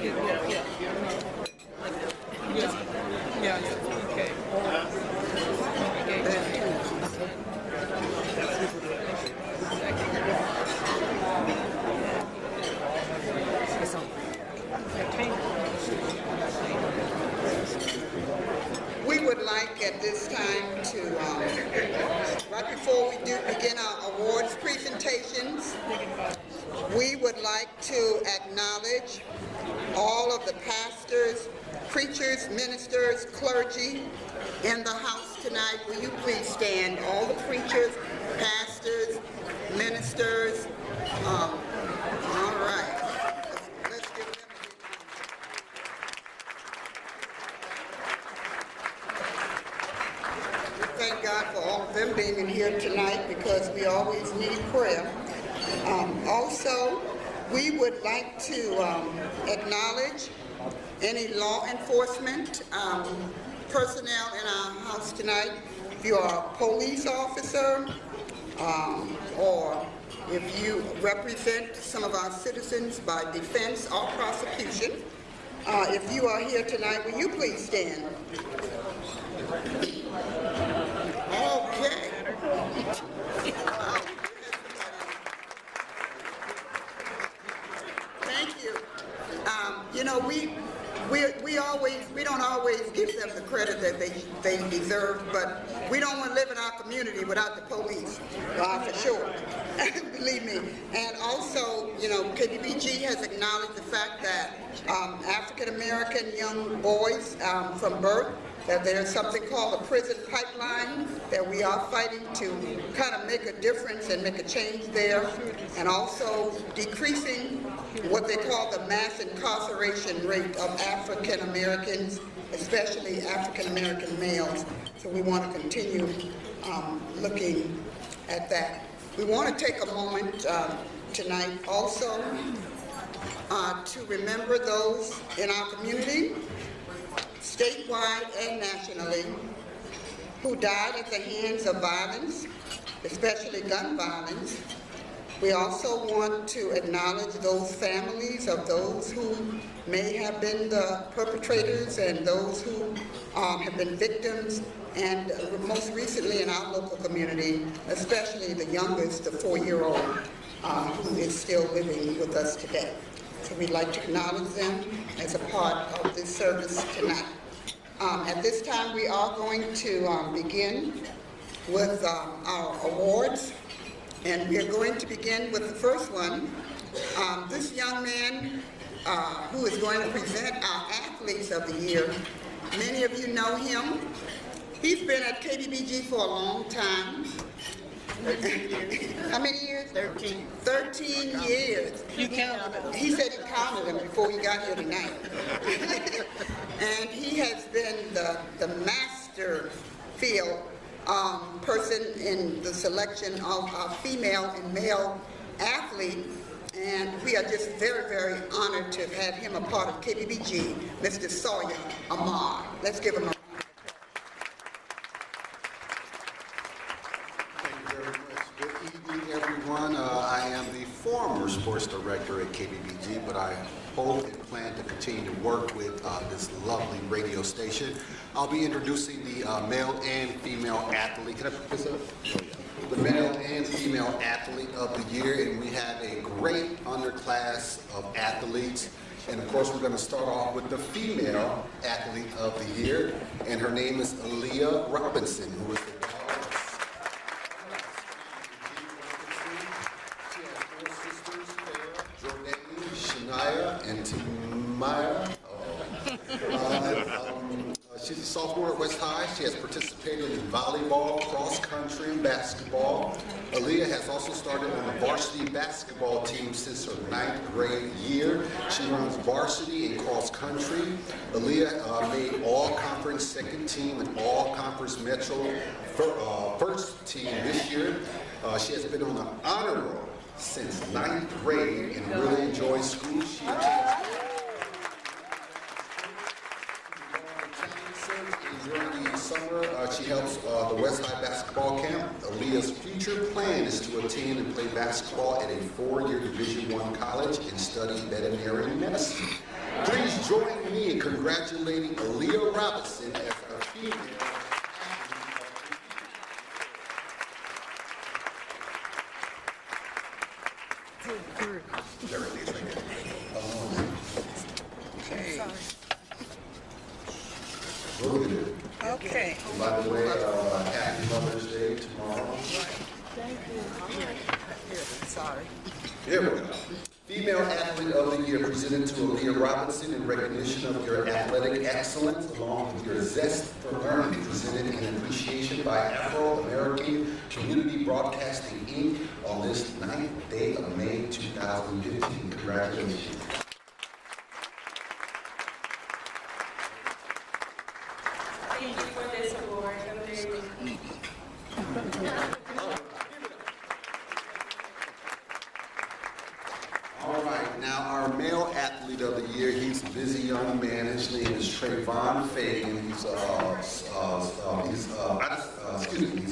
Okay. We would like at this time to, right before we do begin our awards presentations, we would like to acknowledge all of the pastors, preachers, ministers, clergy in the house tonight. Will you please stand? All the preachers, pastors, ministers. All right. Let's give them a big round. We thank God for all of them being in here tonight because we always need prayer. Also, we would like to acknowledge any law enforcement personnel in our house tonight. If you are a police officer or if you represent some of our citizens by defense or prosecution, if you are here tonight, will you please stand? Okay. Thank you. You know, we don't always give them the credit that they deserve, but we don't want to live in our community without the police, for sure. Believe me. And also, you know, KBBG has acknowledged the fact that African American young boys from birth, that there's something called a prison pipeline, that we are fighting to kind of make a difference and make a change there, and also decreasing what they call the mass incarceration rate of African Americans, especially African American males. So we want to continue looking at that. We want to take a moment tonight also to remember those in our community, statewide and nationally, who died at the hands of violence, especially gun violence. We also want to acknowledge those families of those who may have been the perpetrators and those who have been victims, and most recently in our local community, especially the youngest, the 4-year-old, who is still living with us today. So we'd like to acknowledge them as a part of this service tonight. At this time, we are going to begin with our awards, and we are going to begin with the first one. This young man who is going to present our Athletes of the Year, many of you know him. He's been at KBBG for a long time. How many years? 13. 13 years. You counted them. He said he counted them before he got here tonight. And he has been the master field person in the selection of our female and male athlete. And we are just very, very honored to have had him a part of KBBG, Mr. Sawyer Amar. Let's give him a everyone. I am the former sports director at KBBG, but I hope and plan to continue to work with this lovely radio station. I'll be introducing the male and female athlete. Can I put this up? The male and female athlete of the year, and we have a great underclass of athletes. And of course, we're going to start off with the female athlete of the year, and her name is Aaliyah Robinson, who is the and Maya. She's a sophomore at West High. She has participated in volleyball, cross country, and basketball. Aaliyah has also started on the varsity basketball team since her 9th grade year. She runs varsity and cross country. Aaliyah made all-conference second team and all-conference Metro first team this year. She has been on the honor roll since 9th grade and really enjoys school. She attends during the summer. She helps the West High basketball camp. Aaliyah's future plan is to attend and play basketball at a 4-year Division I college and study veterinary medicine. Please join me in congratulating Aaliyah Robinson as our female. There it is right there. Okay. Look at it. Okay. By the way, happy Mother's Day tomorrow. Thank you. Sorry. Here we go. Female Athlete of the Year presented to Aaliyah Robinson in recognition of your athletic excellence along with your zest for learning, presented in appreciation by Afro-American Community Broadcasting, Inc. on this 9th day of May 2015. Congratulations. Thank you for this award. I'm very All right, now our male athlete of the year, he's a busy young man. His name is Trayvon Fagan. He's a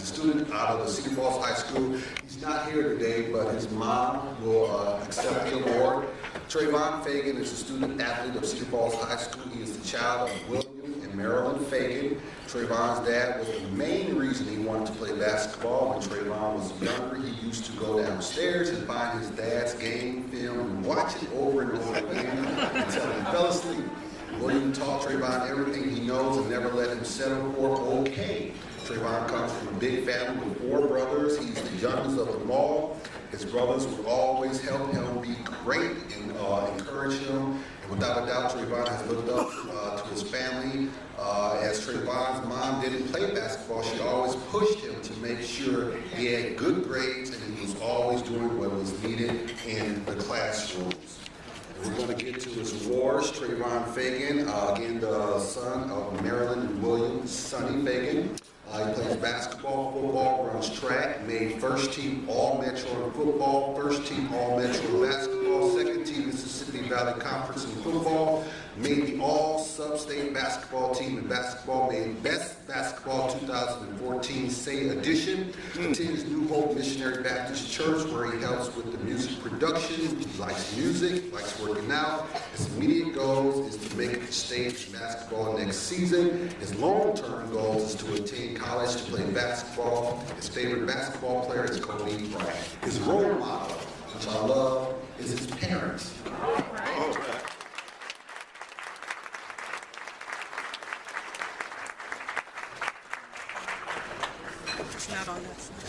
student out of the Cedar Falls High School. He's not here today, but his mom will accept the award. Trayvon Fagan is a student athlete of Cedar Falls High School. He is the child of William and Marilyn Fagan. Trayvon's dad was the main reason he wanted to play basketball. When Trayvon was younger, he used to go downstairs and find his dad's game film and watch it over and over again until he fell asleep. William taught Trayvon everything he knows and never let him settle for okay. Trayvon comes from a big family with 4 brothers. He's the youngest of them all. His brothers would always help him be great and encourage him. And without a doubt, Trayvon has looked up to his family. As Trayvon's mom didn't play basketball, she always pushed him to make sure he had good grades and he was always doing what was needed in the classrooms. We're going to get to his awards. Trayvon Fagan, again, the son of Marilyn and William Sonny Fagan. He plays basketball, football, runs track, made first team All-Metro in football, first team All-Metro in basketball, second team Mississippi Valley Conference in football, made the All-Sub-State basketball team in basketball, made Best Basketball 2014 Say Edition, attends New Hope Missionary Baptist Church where he helps with the music production. He likes music, likes working out. His immediate goals is to make it to state in basketball next season. His long-term goals is to attend college to play basketball. His favorite basketball player is Kobe Bryant. His role model, which I love, is his parents. All right. It's not on that side.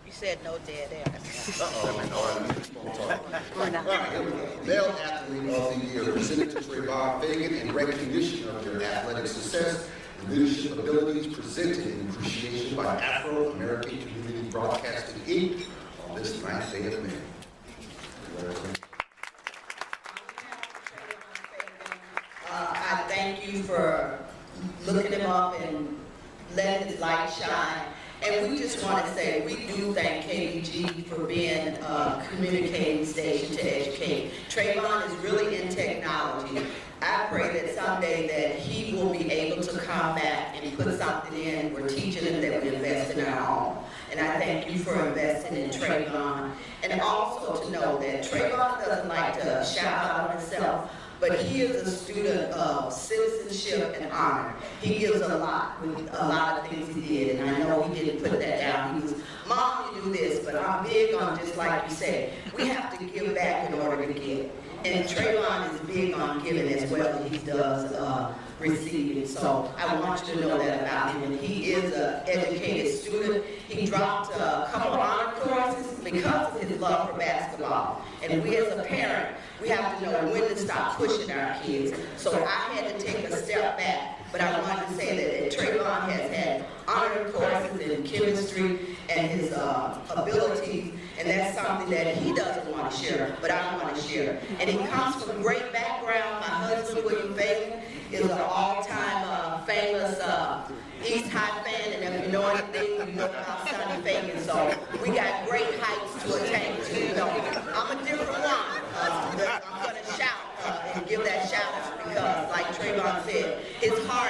You said no dead ass. Male Athlete of the Year, presented to Trayvon Fagan in recognition of your athletic success and leadership abilities, presented in appreciation by Afro-American Community Broadcasting, Inc. on this 9th day of May. I thank you for looking him up and letting his light shine. And we just want to say we do thank KBBG for being a communicating station to educate. Trayvon is really in technology. I pray that someday that he will be able to come back and put something in. We're teaching him that we invest in our own. And I thank you for investing in Trayvon. And also to know that Trayvon doesn't like to shout out himself, but he is a student of citizenship and honor. He gives a lot with a lot of things he did, and I know he didn't put that down. He was, Mom, you do this, but I'm big on, just like you said, we have to give back in order to give. And Trayvon is big on giving as well as he does receiving. So I want you to know that about him. And he is an educated student. He dropped a couple of honor courses because of his love for basketball. And we as a parent, we have to know when to stop pushing our kids. So I had to take a step back. But I wanted to say that Trayvon has had honor courses in chemistry and his abilities, and that's something that he doesn't want to share, but I want to share. And he comes from a great background. My husband, William Fagan, is an all-time famous East High fan, and if you know anything, you know about Sonny Fagan. So we got great heights to attain to. You know, I'm a different one. I'm going to shout and give that shout out because, like Trayvon said, his heart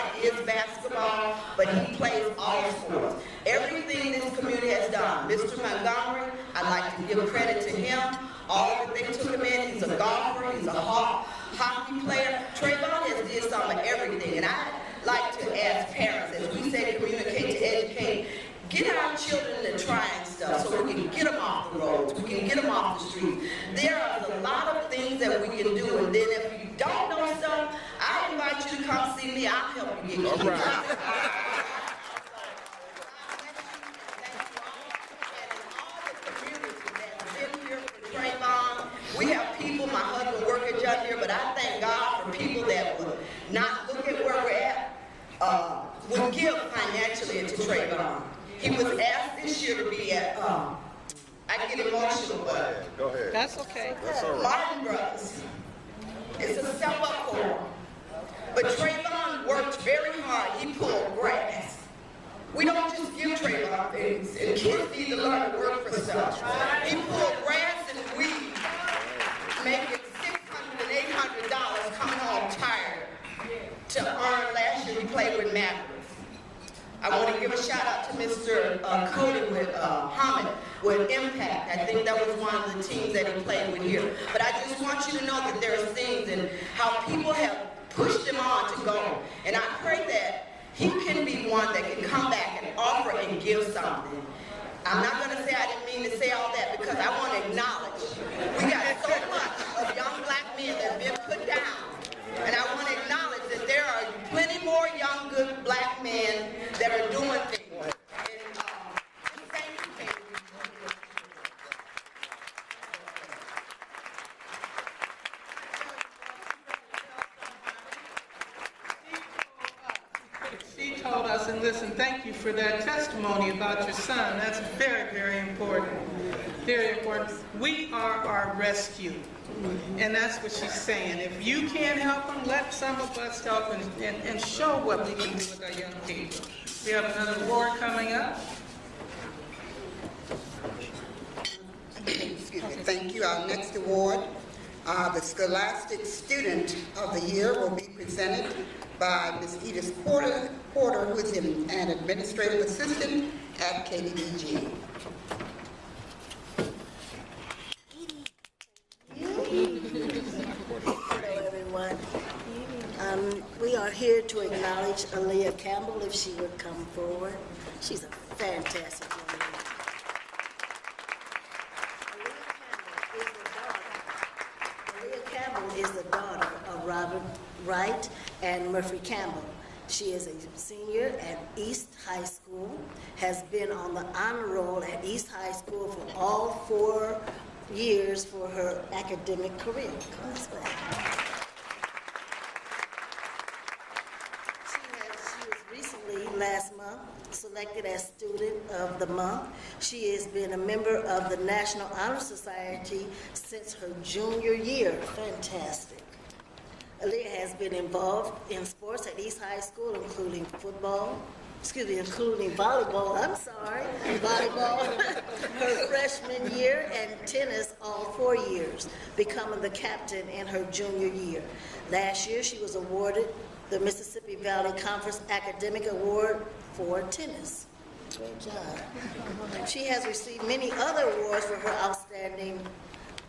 golfer, he's a hockey player. Trayvon has did some of everything, and I like to ask parents, as we say, communicate to educate, get our children to trying stuff so we can get them off the roads, we can get them off the streets. There are a lot of things that we can do, and then if you don't know stuff, I invite you to come see me. I'll help you get you. We have people, my husband work at John Deere, but I thank God for people that would not look at where we're at, would give financially to Trayvon. He was asked this year to be at, I get emotional, but Go ahead. That's okay. Martin Brothers. It's a step up for him. But Trayvon worked very hard. He pulled grass. We don't just give Trayvon things, and kids need to learn to work for stuff. He pulled grass and weed, making $600 and $800 coming home tired to earn. Last year he played with Mavericks. I want to give a shout out to Mr. Cody with Hamid with Impact. I think that was one of the teams that he played with here. But I just want you to know that there are things and how people have pushed him on to go. And I pray that he can be one that can come back and offer and give something. I'm not going to say I didn't mean to say all that because I want to acknowledge we got so much of young black men that have been put down. And I want to acknowledge that there are plenty more young, good black men that are doing things. And thank you, baby. She told us, and listen, thank you for that testimony about your son. That's very, very important. Very important. We are our rescue. And that's what she's saying. If you can't help them, let some of us help and show what we can do with our young people. We have another award coming up. Excuse me. Thank you. Our next award, the Scholastic Student of the Year, will be presented by Ms. Edith Porter, who is an administrative assistant at KBBG. Hello, everyone. We are here to acknowledge Aaliyah Campbell, if she would come forward. She's a fantastic young lady. Aaliyah Campbell is the daughter of Robert Wright and Murphy Campbell. She is a senior at East High School, has been on the honor roll at East High School for all 4 years for her academic career. Come this way. She was recently, last month, selected as Student of the Month. She has been a member of the National Honor Society since her junior year. Fantastic. Aaliyah has been involved in sports at East High School, including including volleyball, volleyball, her freshman year, and tennis all 4 years, becoming the captain in her junior year. Last year, she was awarded the Mississippi Valley Conference Academic Award for tennis. Great job. She has received many other awards for her outstanding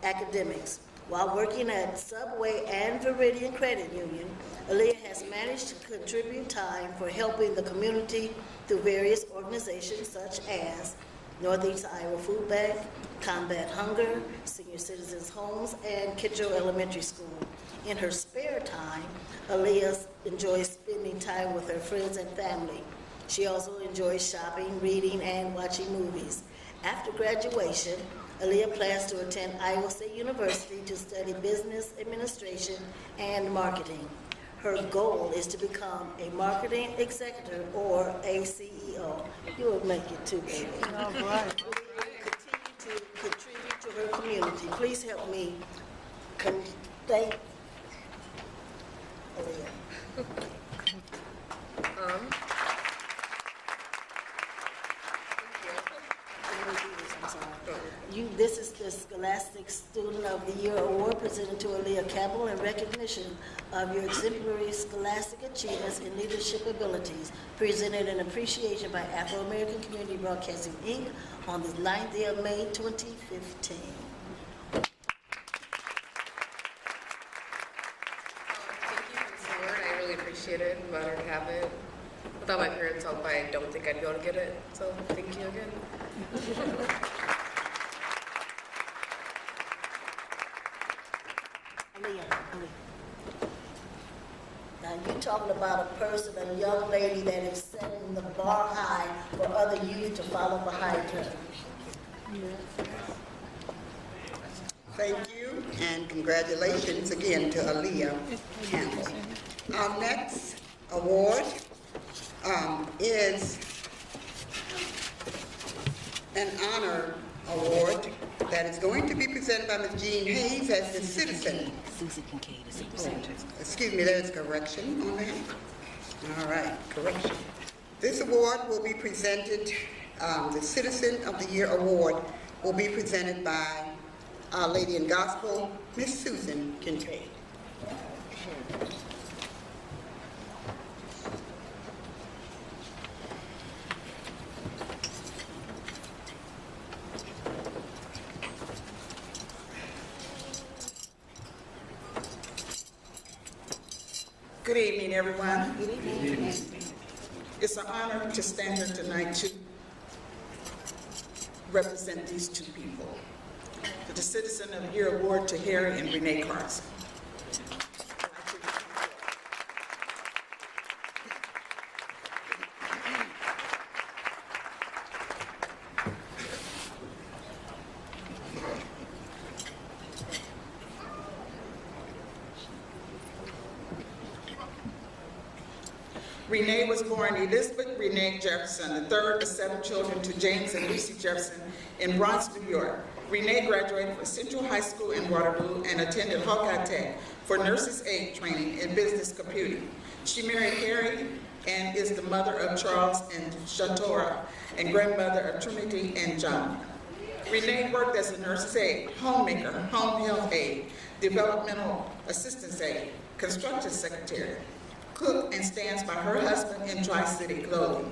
academics. While working at Subway and Veridian Credit Union, Aaliyah has managed to contribute time for helping the community through various organizations such as Northeast Iowa Food Bank, Combat Hunger, Senior Citizens Homes, and Kitchener Elementary School. In her spare time, Aaliyah enjoys spending time with her friends and family. She also enjoys shopping, reading, and watching movies. After graduation, Aaliyah plans to attend Iowa State University to study business administration and marketing. Her goal is to become a marketing executive or a CEO. You will make it too, baby. All right. Continue to contribute to her community. Please help me thank Aaliyah. This is the Scholastic Student of the Year Award presented to Aaliyah Campbell in recognition of your exemplary scholastic achievements and leadership abilities, presented in appreciation by Afro-American Community Broadcasting, Inc. on the 9th day of May, 2015. appreciate it and honored to have it. Without my parents' help, I don't think I'd be able to get it. So thank you again. Now, you're talking about a person, a young lady that is setting the bar high for other youth to follow behind her. Thank you, and congratulations again to Aaliyah Campbell. Our next award is an honor award that is going to be presented by Ms. Jean Hayes as the citizen. Excuse me, there's correction on that. All right, correction. This award will be presented, the Citizen of the Year Award will be presented by Our Lady in Gospel, Miss Susan Kincaid. Good evening, everyone. Good evening. It's an honor to stand here tonight to represent these two people. The Citizen of the Year Award to Harry and Renee Carson. Renee was born Elizabeth Renee Jefferson, the third of 7 children to James and Lucy Jefferson in Bronx, New York. Renee graduated from Central High School in Waterloo and attended Hawkeye Tech for nurse's aid training in business computing. She married Harry and is the mother of Charles and Shatora and grandmother of Trinity and John. Renee worked as a nurse's aide, homemaker, home health aide, developmental assistance aide, construction secretary, cook, and stands by her husband in Tri-City Clothing.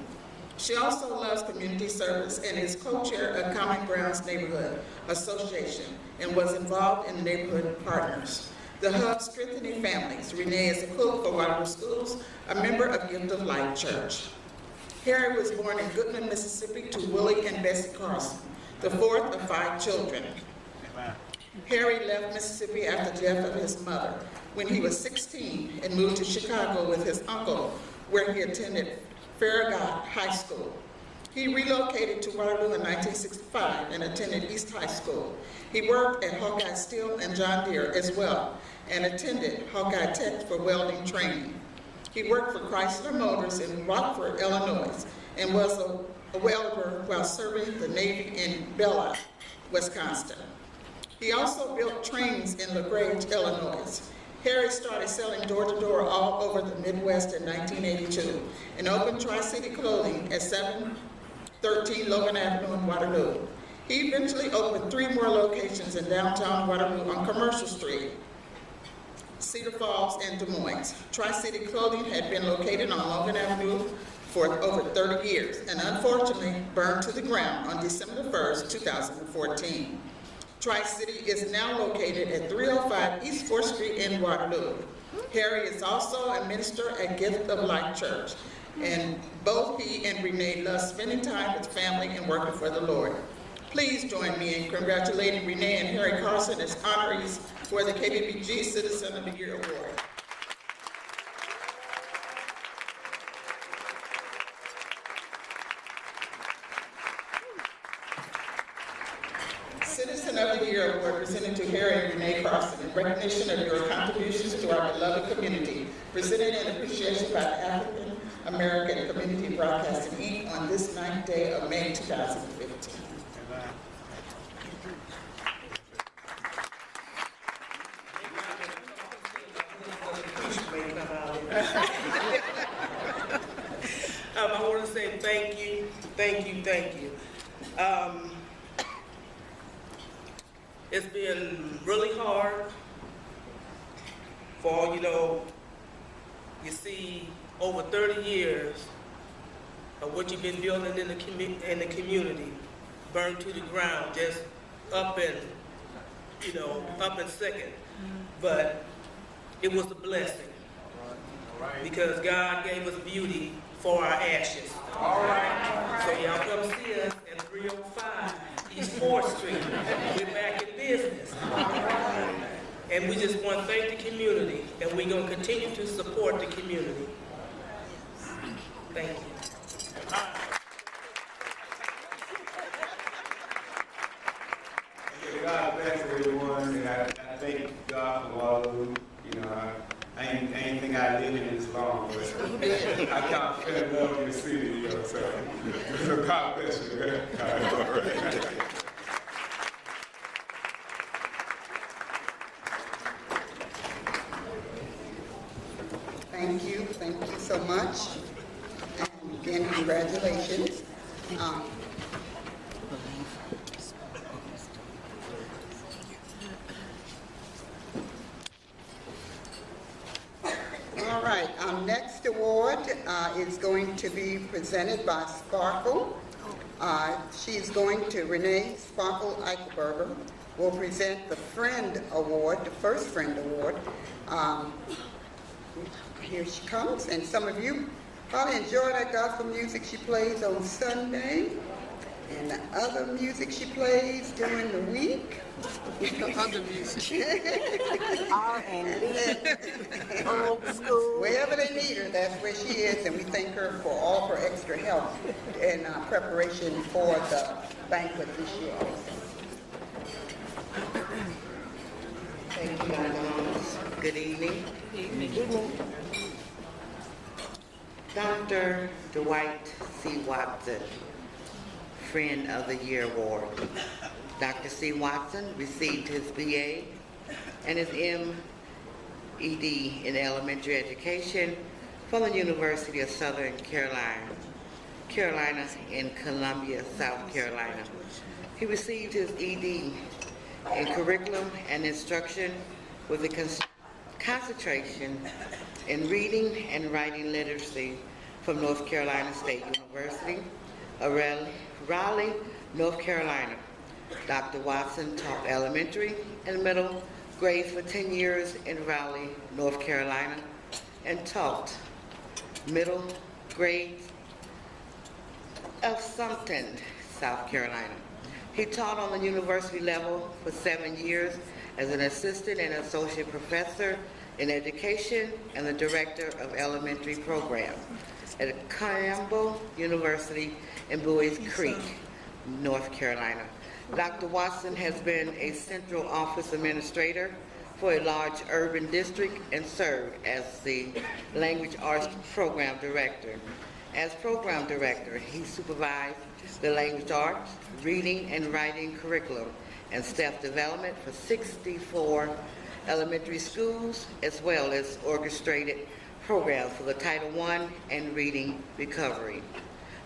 She also loves community service and is co-chair of Common Grounds Neighborhood Association and was involved in Neighborhood Partners. The Hub Strengthening Families. Renee is a cook for Waterloo Schools, a member of Gift of Life Church. Harry was born in Goodland, Mississippi to Willie and Bessie Carson, the 4th of 5 children. Harry left Mississippi after the death of his mother when he was 16 and moved to Chicago with his uncle, where he attended Farragut High School. He relocated to Waterloo in 1965 and attended East High School. He worked at Hawkeye Steel and John Deere as well and attended Hawkeye Tech for welding training. He worked for Chrysler Motors in Rockford, Illinois, and was a welder while serving the Navy in Bella, Wisconsin. He also built trains in LaGrange, Illinois. Harry started selling door-to-door all over the Midwest in 1982 and opened Tri-City Clothing at 713 Logan Avenue in Waterloo. He eventually opened 3 more locations in downtown Waterloo on Commercial Street, Cedar Falls, and Des Moines. Tri-City Clothing had been located on Logan Avenue for over 30 years and unfortunately burned to the ground on December 1st, 2014. Tri-City is now located at 305 East 4th Street in Waterloo. Harry is also a minister at Gift of Life Church, and both he and Renee love spending time with family and working for the Lord. Please join me in congratulating Renee and Harry Carson as honorees for the KBBG Citizen of the Year Award. Citizen of the Year Award presented to Harry and Renee Carson in recognition of your contributions to our beloved community, presented in appreciation by the African American Community Broadcasting Inc. on this 9th day of May 2015. I want to say thank you. It's been really hard for, you see over 30 years of what you've been building in the community burned to the ground, just up and second. But it was a blessing. because God gave us beauty for our ashes. All right. So y'all come see us at 305 East 4th Street. We're back in business. And we just want to thank the community, and we're going to continue to support the community. Thank you. God bless everyone, and I thank God for all of you. You know, I ain't think I lived in this long, but I kind of fell in love with the city, you know, so God bless you. All right. Thank you so much. And again, congratulations. All right, our next award is going to be presented by Sparkle. She's going to, Renee Sparkle Eichelberger will present the Friend Award, the first Friend Award. Here she comes, and some of you probably enjoy that gospel music she plays on Sunday, and the other music she plays during the week. Other music. R&B, old school. Wherever they need her, that's where she is, and we thank her for all her extra help in preparation for the banquet this year. Thank you, Dr. Holmes. Good evening. Dr. Dwight C. Watson, Friend of the Year Award. Dr. C. Watson received his BA and his MED in elementary education from the University of Southern Carolina in Columbia, South Carolina. He received his ED in curriculum and instruction with a concentration in reading and writing literacy from North Carolina State University, Raleigh, North Carolina. Dr. Watson taught elementary and middle grades for 10 years in Raleigh, North Carolina, and taught middle grades of Sumter, South Carolina. He taught on the university level for 7 years as an assistant and associate professor in education and the director of elementary program at Campbell University in Bowie Creek, North Carolina. Dr. Watson has been a central office administrator for a large urban district and served as the language arts program director. As program director, he supervised the language arts, reading and writing curriculum, and staff development for 64 elementary schools, as well as orchestrated programs for the Title I and Reading Recovery.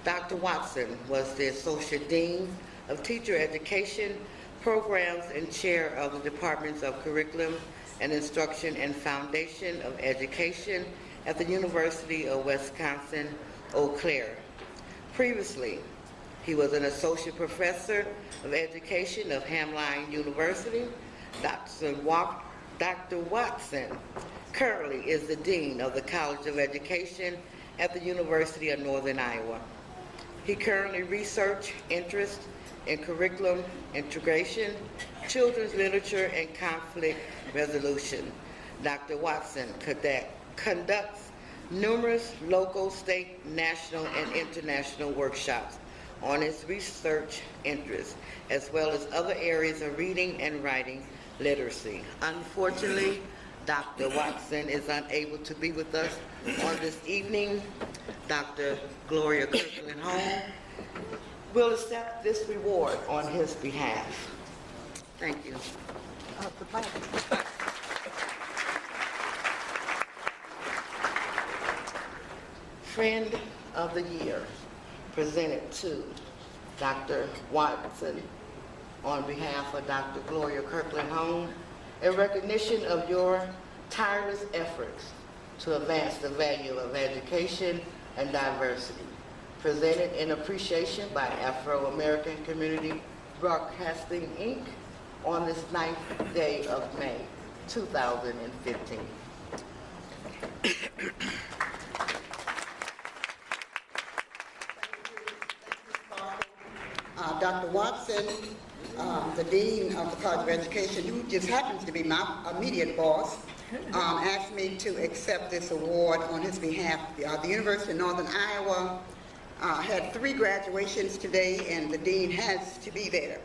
Dr. Watson was the Associate Dean of Teacher Education Programs and Chair of the Departments of Curriculum and Instruction and Foundation of Education at the University of Wisconsin-Eau Claire. Previously, he was an Associate Professor of Education of Hamline University. Dr. Watson currently is the Dean of the College of Education at the University of Northern Iowa. He currently research interests in curriculum integration, children's literature, and conflict resolution. Dr. Watson conducts numerous local, state, national, and international workshops on his research interests, as well as other areas of reading and writing literacy. Unfortunately, Dr. Watson is unable to be with us on this evening. Dr. Gloria Kirkland Home will accept this reward on his behalf. Thank you. Friend of the Year, presented to Dr. Watson on behalf of Dr. Gloria Kirkland Home, in recognition of your tireless efforts to advance the value of education and diversity. Presented in appreciation by Afro-American Community Broadcasting, Inc. on this 9th day of May, 2015. Dr. Watson, the Dean of the College of Education, who just happens to be my immediate boss, asked me to accept this award on his behalf. The University of Northern Iowa had 3 graduations today, and the Dean has to be there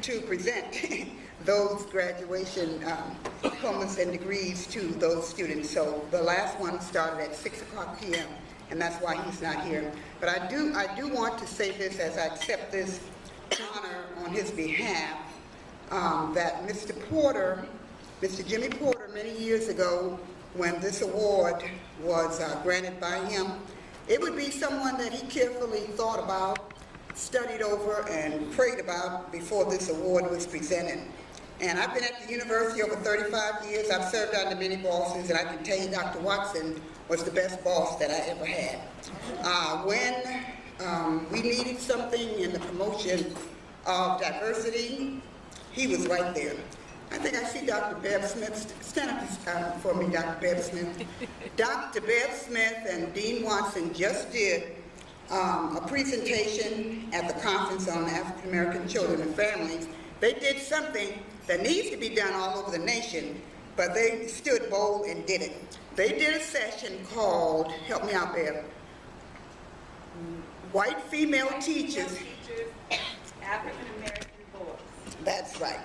to present those graduation diplomas and degrees to those students. So the last one started at 6 o'clock p.m., and that's why he's not here. But I do want to say this as I accept this honor on his behalf, that Mr. Porter, Mr. Jimmy Porter, many years ago, when this award was granted by him, it would be someone that he carefully thought about, studied over, and prayed about before this award was presented. And I've been at the university over 35 years. I've served under many bosses, and I can tell you Dr. Watson was the best boss that I ever had. When we needed something in the promotion of diversity, he was right there. I think I see Dr. Bev Smith. Stand up for me, Dr. Bev Smith. Dr. Bev Smith and Dean Watson just did a presentation at the Conference on African American Children and Families. They did something that needs to be done all over the nation, but they stood bold and did it. They did a session called, help me out, Bev, White Female Teachers. African American boys. That's right.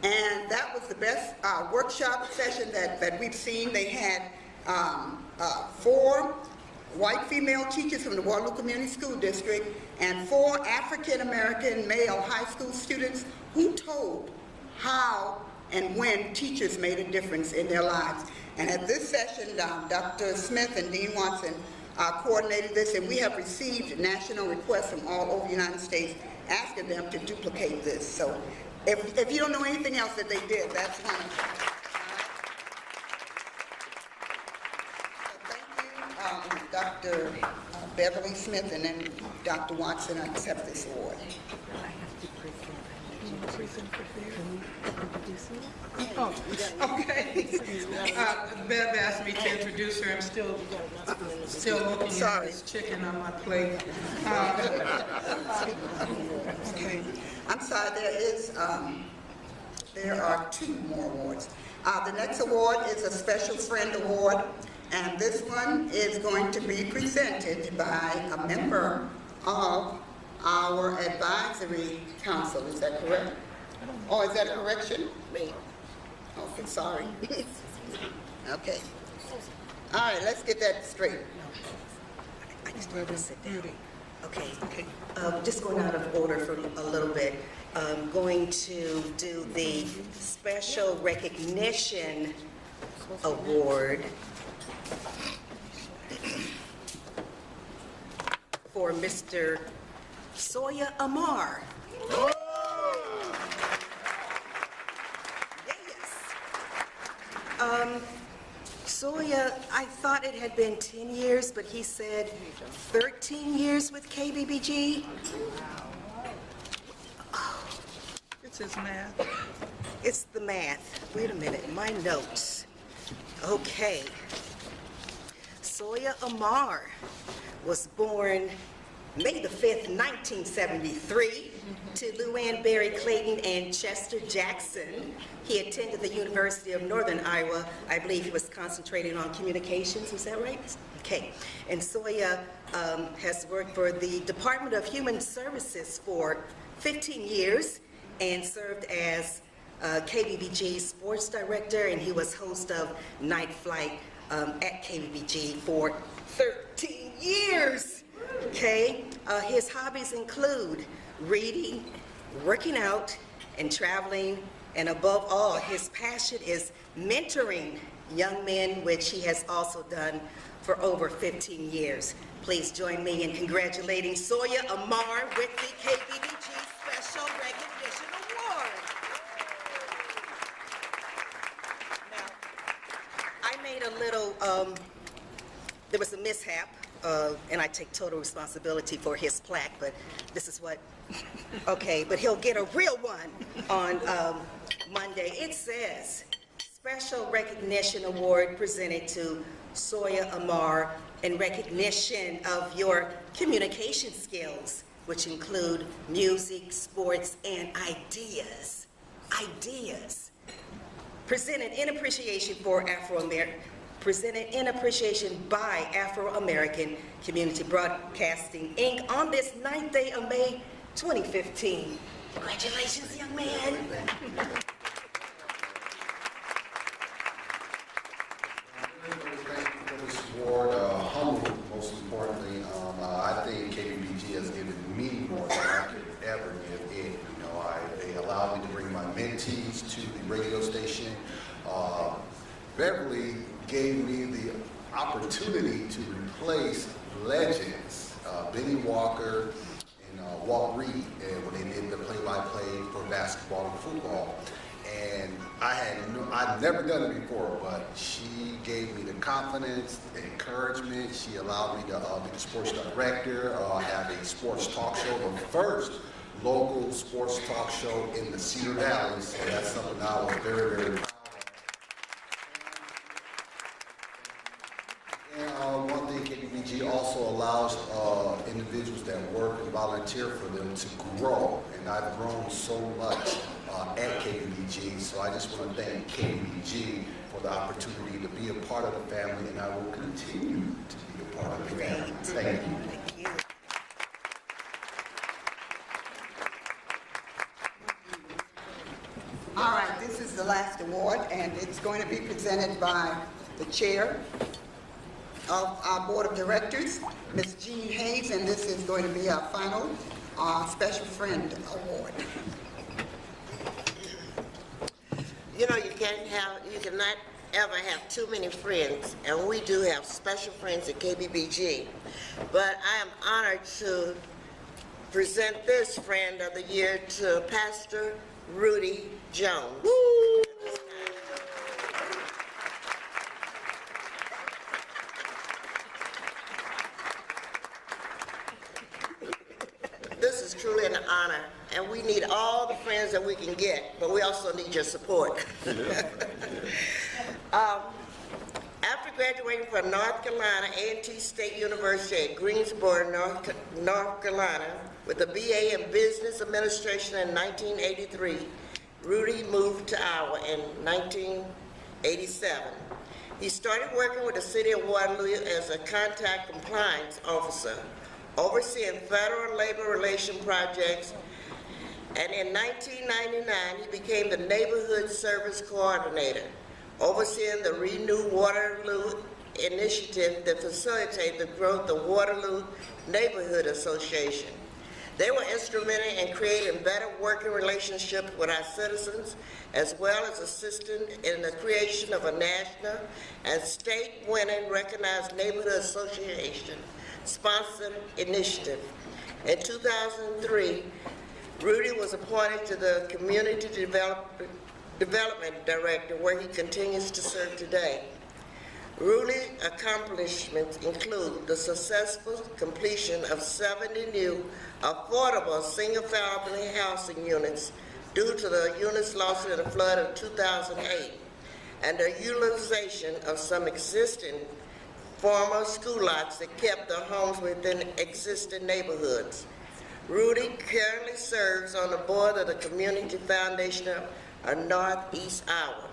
And that was the best workshop session that we've seen. They had 4 white female teachers from the Waterloo Community School District and 4 African American male high school students who told how and when teachers made a difference in their lives. And at this session, Dr. Smith and Dean Watson coordinated this, and we have received national requests from all over the United States asking them to duplicate this. So if you don't know anything else that they did, that's one of them. So thank you, Dr. Beverly Smith, and then Dr. Watson. I accept this award. Oh, okay. Bev asked me to introduce her. I'm still looking at this chicken on my plate. Okay. I'm sorry, there are 2 more awards. The next award is a Special Friend Award, and this one is going to be presented by a member of our advisory council. Is that correct? Oh, is that a correction? Me. Okay, sorry. Okay. All right, let's get that straight. I just need to sit down. Okay. Just going out of order for a little bit. Going to do the Special Recognition Award for Mr. Soya Amar. Soya, I thought it had been 10 years, but he said 13 years with KBBG. It's his math. It's the math. Wait a minute, my notes. Okay. Soya Amar was born May the 5th, 1973, to Luann Berry Clayton and Chester Jackson. He attended the University of Northern Iowa. I believe he was concentrating on communications, is that right? Okay. And Soya has worked for the Department of Human Services for 15 years and served as KBBG sports director, and he was host of Night Flight at KBBG for 13 years. Okay, his hobbies include reading, working out, and traveling, and above all, his passion is mentoring young men, which he has also done for over 15 years. Please join me in congratulating Soya Amar with the KBBG Special Recognition Award. Now, I made a little, there was a mishap. And I take total responsibility for his plaque, but this is what, okay, but he'll get a real one on Monday. It says, Special Recognition Award presented to Soya Amar in recognition of your communication skills, which include music, sports, and ideas. Ideas. Presented in appreciation by Afro-American Community Broadcasting, Inc. on this 9th day of May, 2015. Congratulations, young man. Thank you for this award. Humble, most importantly. I think KBBG has given me more than I could ever give it. You know, they allowed me to bring my mentees to the radio station. Beverly gave me the opportunity to replace legends, Benny Walker and Walt Reed, when they did the play-by-play for basketball and football. And I'd never done it before, but she gave me the confidence, the encouragement. She allowed me to be the sports director, have a sports talk show, the first local sports talk show in the Cedar Valley. So that's something I was very, very proud of. And one thing, KBBG also allows individuals that work and volunteer for them to grow. And I've grown so much at KBBG, so I just want to thank KBBG for the opportunity to be a part of the family, and I will continue to be a part of the family. Thank you. Thank you. All right, this is the last award, and it's going to be presented by the chair of our board of directors, Ms. Jean Hayes, and this is going to be our final special friend award. You know, you cannot ever have too many friends, and we do have special friends at KBBG. But I am honored to present this Friend of the Year to Pastor Rudy Jones. Woo! This is truly an honor, and we need all the friends that we can get, but we also need your support. After graduating from North Carolina A&T State University at Greensboro, North Carolina, with a BA in Business Administration in 1983, Rudy moved to Iowa in 1987. He started working with the City of Waterloo as a contact compliance officer, overseeing federal labor relation projects, and in 1999 he became the neighborhood service coordinator, overseeing the Renew Waterloo initiative that facilitated the growth of Waterloo Neighborhood Association. They were instrumental in creating better working relationships with our citizens, as well as assisting in the creation of a national and state-winning recognized neighborhood association sponsored initiative. In 2003, Rudy was appointed to the Community Development Director, where he continues to serve today. Rudy's accomplishments include the successful completion of 70 new affordable single-family housing units due to the units lost in the flood of 2008, and the utilization of some existing former school lots that kept their homes within existing neighborhoods. Rudy currently serves on the board of the Community Foundation of Northeast Iowa.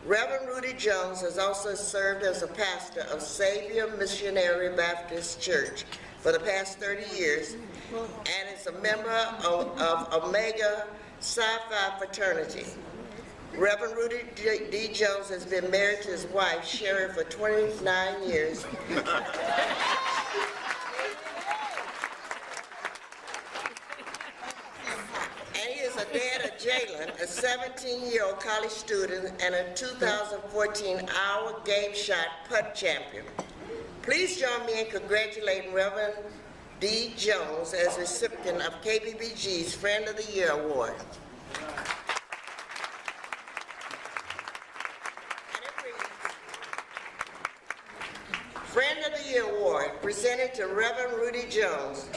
Reverend Rudy Jones has also served as a pastor of Savior Missionary Baptist Church for the past 30 years and is a member of Omega Psi Phi fraternity. Reverend Rudy D. Jones has been married to his wife, Sherry, for 29 years. And he is a dad of Jalen, a 17-year-old college student and a 2014 Iowa Game Shot Putt Champion. Please join me in congratulating Reverend D. Jones as recipient of KBBG's Friend of the Year Award. Friend of the Year Award presented to Reverend Rudy Jones.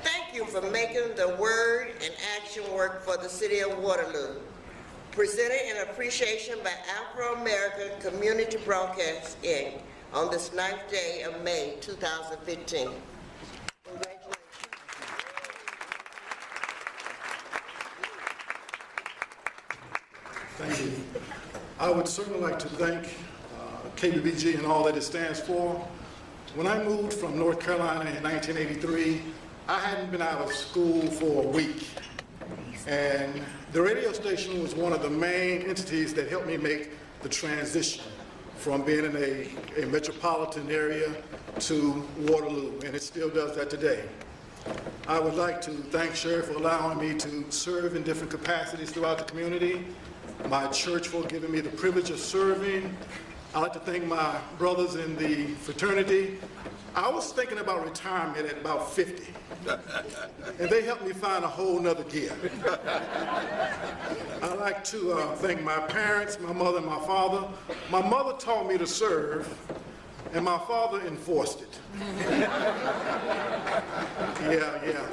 Thank you for making the word and action work for the City of Waterloo. presented in appreciation by Afro-American Community Broadcast, Inc. on this 9th day of May 2015. Congratulations. Thank you. I would certainly like to thank KBBG and all that it stands for. When I moved from North Carolina in 1983, I hadn't been out of school for a week. And the radio station was one of the main entities that helped me make the transition from being in a metropolitan area to Waterloo, and it still does that today. I would like to thank Sheriff for allowing me to serve in different capacities throughout the community, my church for giving me the privilege of serving. I'd like to thank my brothers in the fraternity. I was thinking about retirement at about 50, and they helped me find a whole nother gear. I'd like to thank my parents, my mother and my father. My mother taught me to serve, and my father enforced it. Yeah.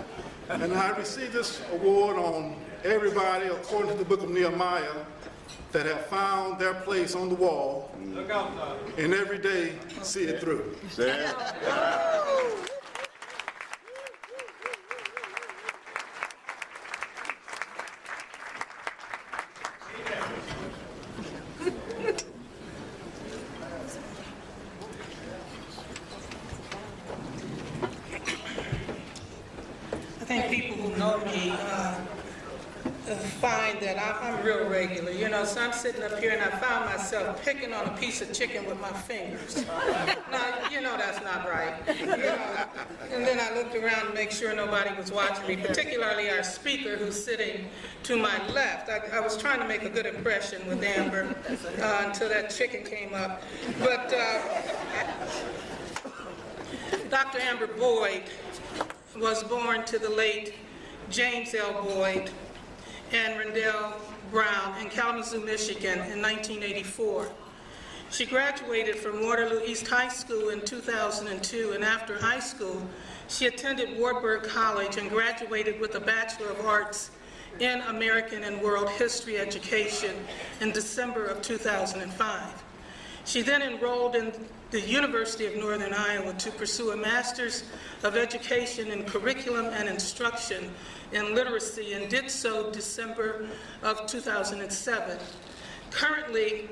And I received this award on everybody, according to the book of Nehemiah, that have found their place on the wall and every day see it through. I think people who know me find that I'm real regular, you know, so I'm sitting up here and I found myself picking on a piece of chicken with my fingers. Now, you know that's not right. You know, and then I looked around to make sure nobody was watching me, particularly our speaker who's sitting to my left. I was trying to make a good impression with Amber until that chicken came up. But Dr. Amber Boyd was born to the late James L. Boyd and Rendell Brown in Kalamazoo, Michigan in 1984. She graduated from Waterloo East High School in 2002, and after high school, she attended Wartburg College and graduated with a Bachelor of Arts in American and World History Education in December of 2005. She then enrolled in the University of Northern Iowa to pursue a Master's of Education in Curriculum and Instruction in Literacy, and did so December of 2007. Concurrently,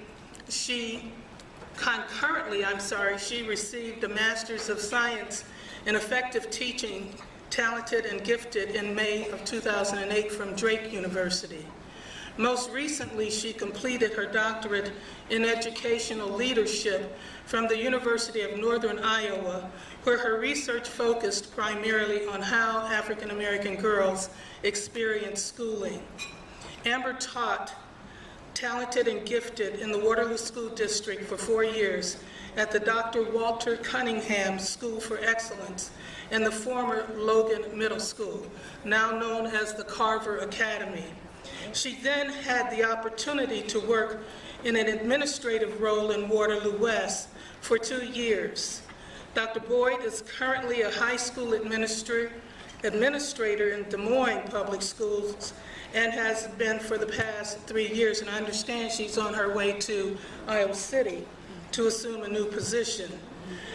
she received a Master's of Science in Effective Teaching, Talented and Gifted in May of 2008 from Drake University. Most recently, she completed her doctorate in educational leadership from the University of Northern Iowa, where her research focused primarily on how African American girls experience schooling. Amber taught Talented and Gifted in the Waterloo School District for 4 years at the Dr. Walter Cunningham School for Excellence and the former Logan Middle School, now known as the Carver Academy. She then had the opportunity to work in an administrative role in Waterloo West for 2 years. Dr. Boyd is currently a high school administrator in Des Moines Public Schools and has been for the past 3 years, and I understand she's on her way to Iowa City to assume a new position.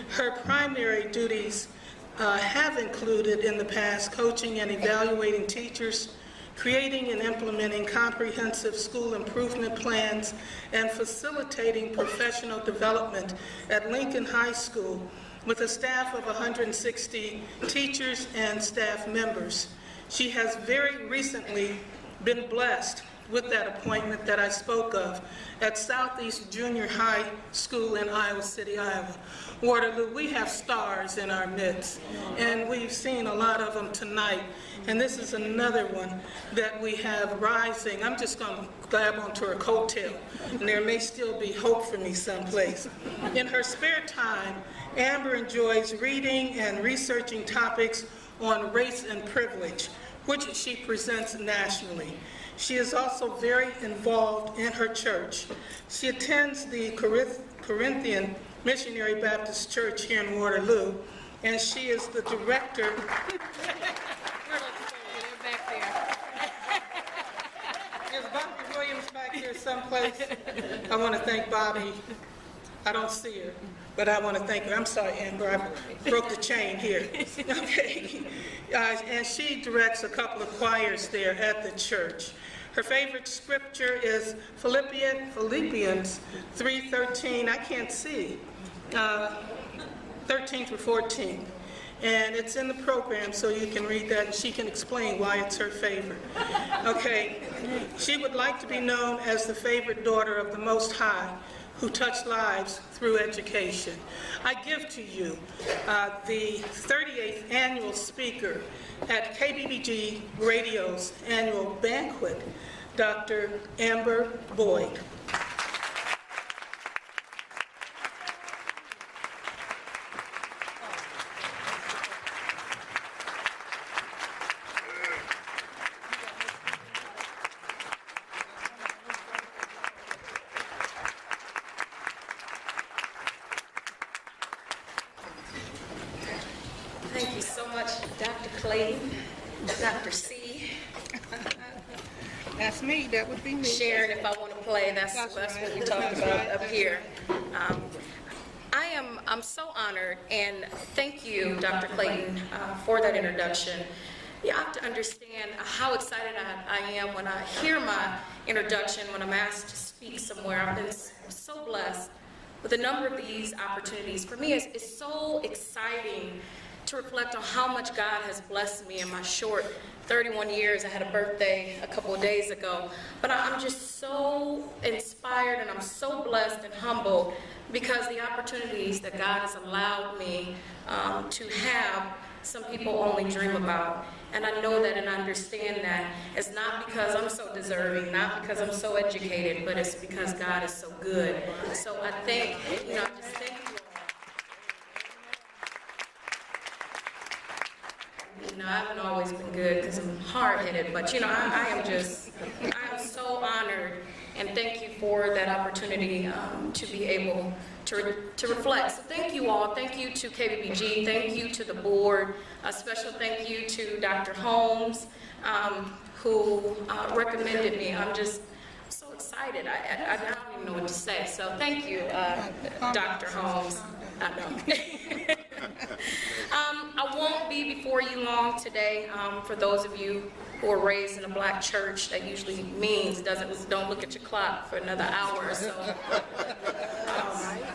Her primary duties have included in the past coaching and evaluating teachers, creating and implementing comprehensive school improvement plans, and facilitating professional development at Lincoln High School with a staff of 160 teachers and staff members. She has very recently been blessed with that appointment that I spoke of at Southeast Junior High School in Iowa City, Iowa. Waterloo, we have stars in our midst, and we've seen a lot of them tonight, and this is another one that we have rising. I'm just going to grab onto her coattail, and there may still be hope for me someplace. In her spare time, Amber enjoys reading and researching topics on race and privilege, which she presents nationally. She is also very involved in her church. She attends the Corinthian Missionary Baptist Church here in Waterloo, and she is the director. Is Dr. Williams back back here someplace? I want to thank Bobby. I don't see her, but I want to thank her. I'm sorry, Amber, I broke the chain here. Okay. And she directs a couple of choirs there at the church. Her favorite scripture is Philippians 3:13. I can't see. 13 through 14. And it's in the program, so you can read that, and she can explain why it's her favorite. Okay. She would like to be known as the favorite daughter of the Most High, who touched lives through education. I give to you the 38th annual speaker at KBBG Radio's annual Banquet, Dr. Amber Boyd. Thank you so much, Dr. Clayton, Dr. C. That's me, that would be me. Sharon, if I want to play, that's what we talked about up here. I'm so honored, and thank you, Dr. Clayton, for that introduction. You have to understand how excited I am when I hear my introduction, when I'm asked to speak somewhere. I've been so blessed with a number of these opportunities. For me, it's so exciting to reflect on how much God has blessed me in my short 31 years. I had a birthday a couple of days ago, but I'm just so inspired, and I'm so blessed and humbled because the opportunities that God has allowed me to have, some people only dream about. And I know that and I understand that it's not because I'm so deserving, not because I'm so educated, but it's because God is so good. So I think, I just thank you all. I haven't always been good because I'm hard-headed, but I am so honored, and thank you for that opportunity to be able to reflect. So thank you all. Thank you to KBBG. Thank you to the board. A special thank you to Dr. Holmes, who recommended me. I'm so excited. I don't even know what to say. So thank you, Dr. Holmes. I know. I won't be before you long today. For those of you who are raised in a black church, that usually means don't look at your clock for another hour or so.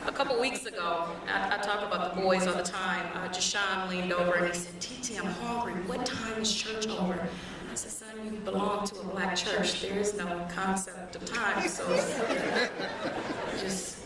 A couple weeks ago, I talk about the boys all the time. Jashawn leaned over and he said, "Titi, I'm hungry. What time is church over?" I said, "Son, you belong to a black church. There is no concept of time, so just